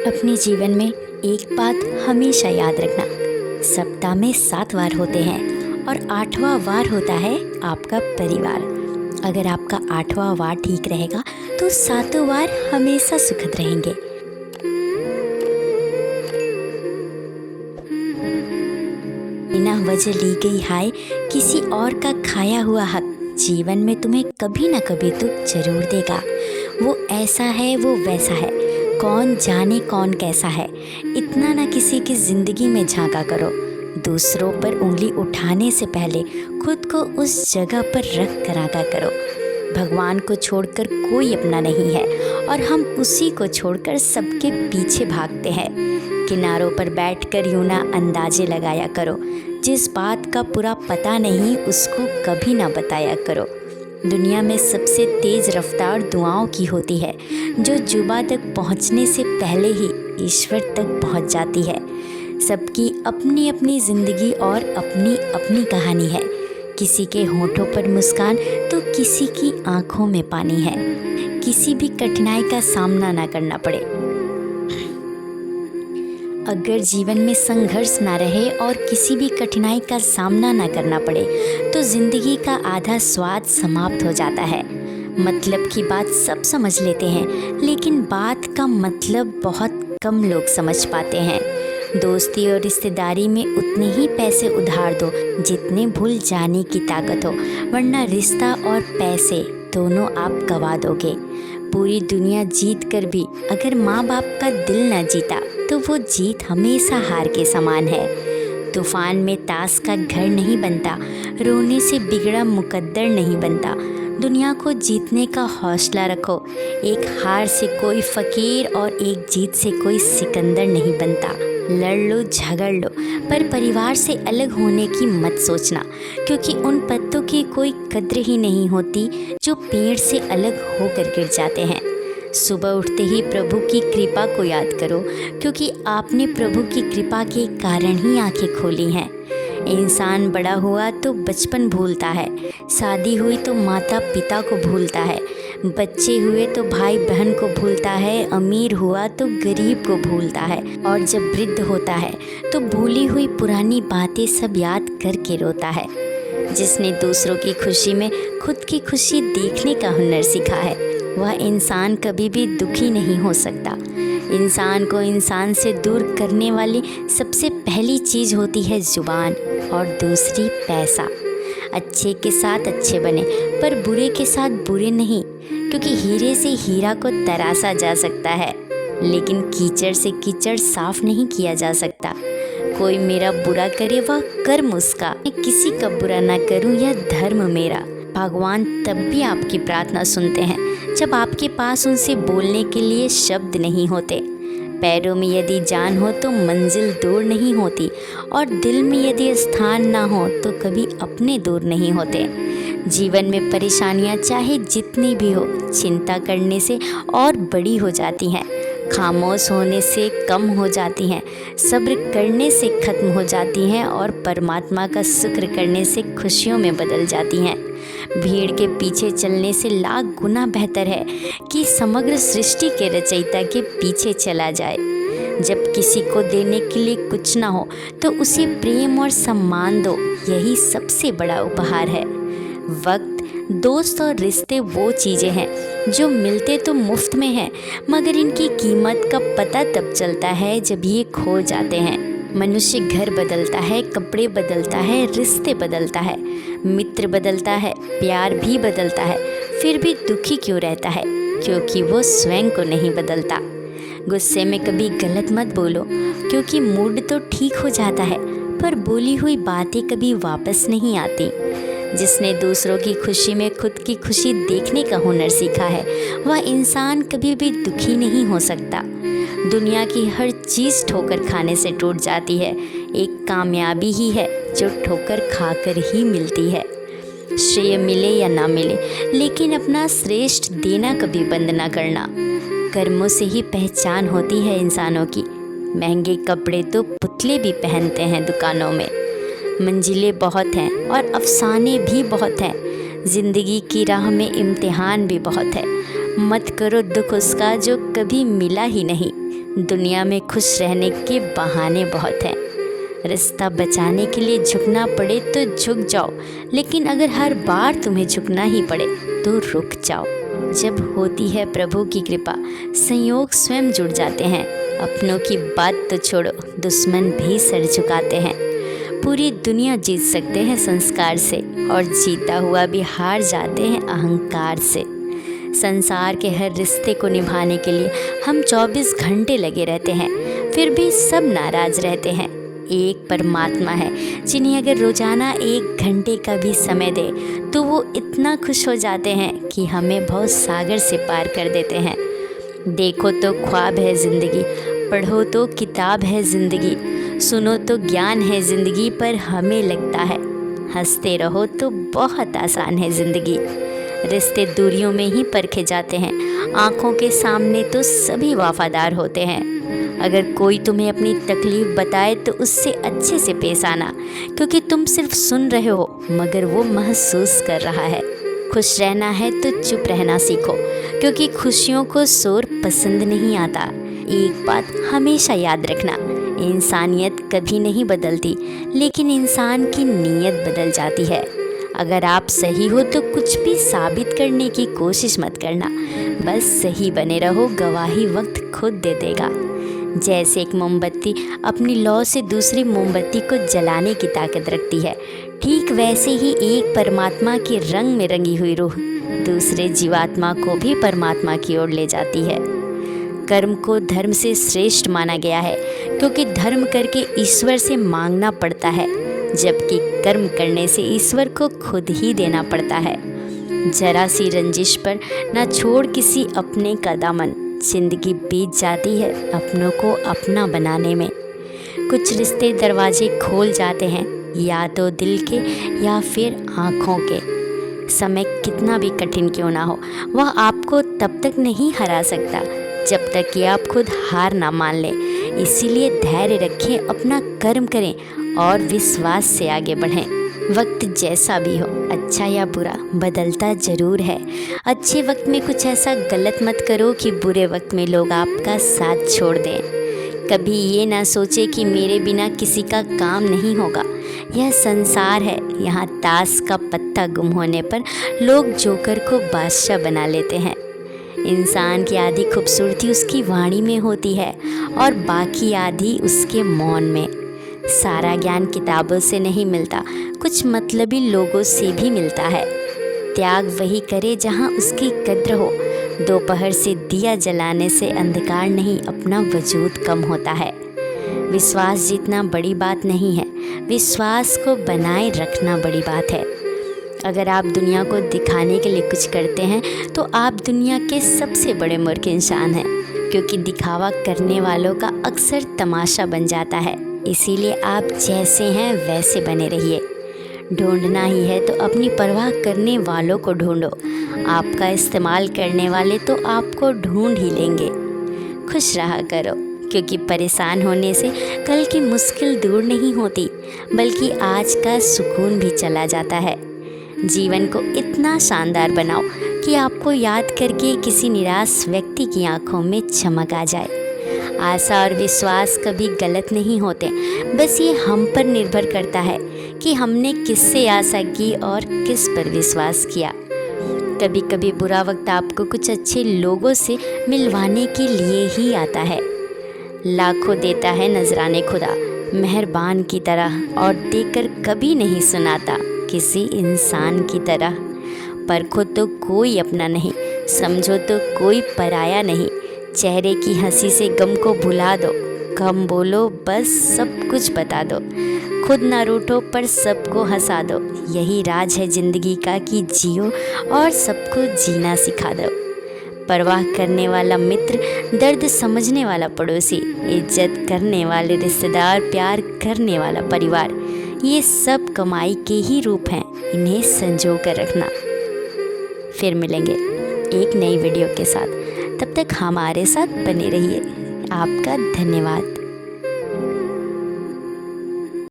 अपने जीवन में एक बात हमेशा याद रखना, सप्ताह में 7 वार होते हैं और 8वां वार होता है आपका परिवार। अगर आपका 8वां वार ठीक रहेगा तो 7 वार हमेशा सुखद रहेंगे। बिना वजह ली गई हाय, किसी और का खाया हुआ हक जीवन में तुम्हें कभी ना कभी तो जरूर देगा। वो ऐसा है, वो वैसा है, कौन जाने कौन कैसा है। इतना ना किसी की ज़िंदगी में झांका करो। दूसरों पर उंगली उठाने से पहले खुद को उस जगह पर रख कर आका करो। भगवान को छोड़कर कोई अपना नहीं है और हम उसी को छोड़कर सबके पीछे भागते हैं। किनारों पर बैठकर यूं ना अंदाजे लगाया करो। जिस बात का पूरा पता नहीं उसको कभी ना बताया करो। दुनिया में सबसे तेज़ रफ्तार दुआओं की होती है, जो जुबा तक पहुंचने से पहले ही ईश्वर तक पहुंच जाती है। सबकी अपनी अपनी ज़िंदगी और अपनी अपनी कहानी है। किसी के होठों पर मुस्कान तो किसी की आंखों में पानी है। किसी भी कठिनाई का सामना ना करना पड़े। अगर जीवन में संघर्ष ना रहे और किसी भी कठिनाई का सामना ना करना पड़े तो ज़िंदगी का आधा स्वाद समाप्त हो जाता है। मतलब की बात सब समझ लेते हैं, लेकिन बात का मतलब बहुत कम लोग समझ पाते हैं। दोस्ती और रिश्तेदारी में उतने ही पैसे उधार दो जितने भूल जाने की ताकत हो, वरना रिश्ता और पैसे दोनों आप गवा दोगे। पूरी दुनिया जीत कर भी अगर माँ बाप का दिल न जीता तो वो जीत हमेशा हार के समान है। तूफान में ताश का घर नहीं बनता, रोने से बिगड़ा मुकद्दर नहीं बनता। दुनिया को जीतने का हौसला रखो। एक हार से कोई फ़कीर और एक जीत से कोई सिकंदर नहीं बनता। लड़ लो झगड़ लो, पर परिवार से अलग होने की मत सोचना, क्योंकि उन पत्तों की कोई कद्र ही नहीं होती जो पेड़ से अलग होकर गिर जाते हैं। सुबह उठते ही प्रभु की कृपा को याद करो, क्योंकि आपने प्रभु की कृपा के कारण ही आंखें खोली हैं। इंसान बड़ा हुआ तो बचपन भूलता है, शादी हुई तो माता पिता को भूलता है, बच्चे हुए तो भाई बहन को भूलता है, अमीर हुआ तो गरीब को भूलता है, और जब वृद्ध होता है तो भूली हुई पुरानी बातें सब याद करके रोता है। जिसने दूसरों की खुशी में खुद की खुशी देखने का हुनर सीखा है, वह इंसान कभी भी दुखी नहीं हो सकता। इंसान को इंसान से दूर करने वाली सबसे पहली चीज़ होती है ज़ुबान और दूसरी पैसा। अच्छे के साथ अच्छे बने, पर बुरे के साथ बुरे नहीं, क्योंकि हीरे से हीरा को तराशा जा सकता है, लेकिन कीचड़ से कीचड़ साफ नहीं किया जा सकता। कोई मेरा बुरा करे वह कर्म उसका, मैं किसी का बुरा ना करूं यह धर्म मेरा। भगवान तब भी आपकी प्रार्थना सुनते हैं जब आपके पास उनसे बोलने के लिए शब्द नहीं होते। पैरों में यदि जान हो तो मंजिल दूर नहीं होती, और दिल में यदि स्थान ना हो तो कभी अपने दूर नहीं होते। जीवन में परेशानियां चाहे जितनी भी हो, चिंता करने से और बड़ी हो जाती हैं, खामोश होने से कम हो जाती हैं, सब्र करने से खत्म हो जाती हैं, और परमात्मा का शुक्र करने से खुशियों में बदल जाती हैं। भीड़ के पीछे चलने से लाख गुना बेहतर है कि समग्र सृष्टि के रचयिता के पीछे चला जाए। जब किसी को देने के लिए कुछ ना हो तो उसे प्रेम और सम्मान दो, यही सबसे बड़ा उपहार है। वक्त, दोस्त और रिश्ते वो चीज़ें हैं जो मिलते तो मुफ्त में हैं, मगर इनकी कीमत का पता तब चलता है जब ये खो जाते हैं। मनुष्य घर बदलता है, कपड़े बदलता है, रिश्ते बदलता है, मित्र बदलता है, प्यार भी बदलता है, फिर भी दुखी क्यों रहता है? क्योंकि वो स्वयं को नहीं बदलता। गुस्से में कभी गलत मत बोलो, क्योंकि मूड तो ठीक हो जाता है, पर बोली हुई बातें कभी वापस नहीं आती। जिसने दूसरों की खुशी में खुद की खुशी देखने का हुनर सीखा है, वह इंसान कभी भी दुखी नहीं हो सकता। दुनिया की हर चीज़ ठोकर खाने से टूट जाती है, एक कामयाबी ही है जो ठोकर खाकर ही मिलती है। श्रेय मिले या ना मिले, लेकिन अपना श्रेष्ठ देना कभी बंद ना करना। कर्मों से ही पहचान होती है इंसानों की। महंगे कपड़े तो पुतले भी पहनते हैं दुकानों में। मंजिलें बहुत हैं और अफसाने भी बहुत हैं। ज़िंदगी की राह में इम्तिहान भी बहुत है। मत करो दुख उसका जो कभी मिला ही नहीं। दुनिया में खुश रहने के बहाने बहुत हैं। रिश्ता बचाने के लिए झुकना पड़े तो झुक जाओ, लेकिन अगर हर बार तुम्हें झुकना ही पड़े तो रुक जाओ। जब होती है प्रभु की कृपा, संयोग स्वयं जुड़ जाते हैं। अपनों की बात तो छोड़ो, दुश्मन भी सर झुकाते हैं। पूरी दुनिया जीत सकते हैं संस्कार से, और जीता हुआ भी हार जाते हैं अहंकार से। संसार के हर रिश्ते को निभाने के लिए हम 24 घंटे लगे रहते हैं, फिर भी सब नाराज रहते हैं। एक परमात्मा है जिन्हें अगर रोज़ाना 1 घंटे का भी समय दे तो वो इतना खुश हो जाते हैं कि हमें बहुत सागर से पार कर देते हैं। देखो तो ख्वाब है ज़िंदगी, पढ़ो तो किताब है ज़िंदगी, सुनो तो ज्ञान है ज़िंदगी, पर हमें लगता है हंसते रहो तो बहुत आसान है ज़िंदगी। रिश्ते दूरियों में ही परखे जाते हैं, आँखों के सामने तो सभी वफादार होते हैं। अगर कोई तुम्हें अपनी तकलीफ़ बताए तो उससे अच्छे से पेश आना, क्योंकि तुम सिर्फ सुन रहे हो मगर वो महसूस कर रहा है। खुश रहना है तो चुप रहना सीखो, क्योंकि खुशियों को शोर पसंद नहीं आता। एक बात हमेशा याद रखना, इंसानियत कभी नहीं बदलती, लेकिन इंसान की नीयत बदल जाती है। अगर आप सही हो तो कुछ भी साबित करने की कोशिश मत करना, बस सही बने रहो, गवाही वक्त खुद दे देगा। जैसे एक मोमबत्ती अपनी लौ से दूसरी मोमबत्ती को जलाने की ताकत रखती है, ठीक वैसे ही एक परमात्मा के रंग में रंगी हुई रूह दूसरे जीवात्मा को भी परमात्मा की ओर ले जाती है। कर्म को धर्म से श्रेष्ठ माना गया है, क्योंकि धर्म करके ईश्वर से मांगना पड़ता है, जबकि कर्म करने से ईश्वर को खुद ही देना पड़ता है। जरा सी रंजिश पर न छोड़ किसी अपने का दामन, जिंदगी बीत जाती है अपनों को अपना बनाने में। कुछ रिश्ते दरवाजे खोल जाते हैं, या तो दिल के या फिर आँखों के। समय कितना भी कठिन क्यों ना हो, वह आपको तब तक नहीं हरा सकता जब तक कि आप खुद हार ना मान लें। इसीलिए धैर्य रखें, अपना कर्म करें और विश्वास से आगे बढ़ें। वक्त जैसा भी हो, अच्छा या बुरा, बदलता ज़रूर है। अच्छे वक्त में कुछ ऐसा गलत मत करो कि बुरे वक्त में लोग आपका साथ छोड़ दें। कभी ये ना सोचे कि मेरे बिना किसी का काम नहीं होगा। यह संसार है, यहाँ ताश का पत्ता गुम होने पर लोग जोकर को बादशाह बना लेते हैं। इंसान की आधी खूबसूरती उसकी वाणी में होती है और बाकी आधी उसके मौन में। सारा ज्ञान किताबों से नहीं मिलता, कुछ मतलबी लोगों से भी मिलता है। त्याग वही करे जहाँ उसकी कद्र हो। दोपहर से दिया जलाने से अंधकार नहीं, अपना वजूद कम होता है। विश्वास जीतना बड़ी बात नहीं है, विश्वास को बनाए रखना बड़ी बात है। अगर आप दुनिया को दिखाने के लिए कुछ करते हैं तो आप दुनिया के सबसे बड़े मूर्ख इंसान हैं, क्योंकि दिखावा करने वालों का अक्सर तमाशा बन जाता है। इसीलिए आप जैसे हैं वैसे बने रहिए। ढूंढना ही है तो अपनी परवाह करने वालों को ढूंढो। आपका इस्तेमाल करने वाले तो आपको ढूंढ ही लेंगे। खुश रहा करो, क्योंकि परेशान होने से कल की मुश्किल दूर नहीं होती, बल्कि आज का सुकून भी चला जाता है। जीवन को इतना शानदार बनाओ कि आपको याद करके किसी निराश व्यक्ति की आंखों में चमक आ जाए। आशा और विश्वास कभी गलत नहीं होते, बस ये हम पर निर्भर करता है कि हमने किससे आशा की और किस पर विश्वास किया। कभी कभी बुरा वक्त आपको कुछ अच्छे लोगों से मिलवाने के लिए ही आता है। लाखों देता है नजराने खुदा, मेहरबान की तरह, और देकर कभी नहीं सुनाता किसी इंसान की तरह। परखो तो कोई अपना नहीं, समझो तो कोई पराया नहीं। चेहरे की हंसी से गम को भुला दो, कम बोलो बस सब कुछ बता दो। खुद ना रूठो पर सबको हंसा दो। यही राज है ज़िंदगी का कि जियो और सबको जीना सिखा दो। परवाह करने वाला मित्र, दर्द समझने वाला पड़ोसी, इज्जत करने वाले रिश्तेदार, प्यार करने वाला परिवार, ये सब कमाई के ही रूप हैं। इन्हें संजो कर रखना। फिर मिलेंगे एक नई वीडियो के साथ, तब तक हमारे साथ बने रहिए। आपका धन्यवाद।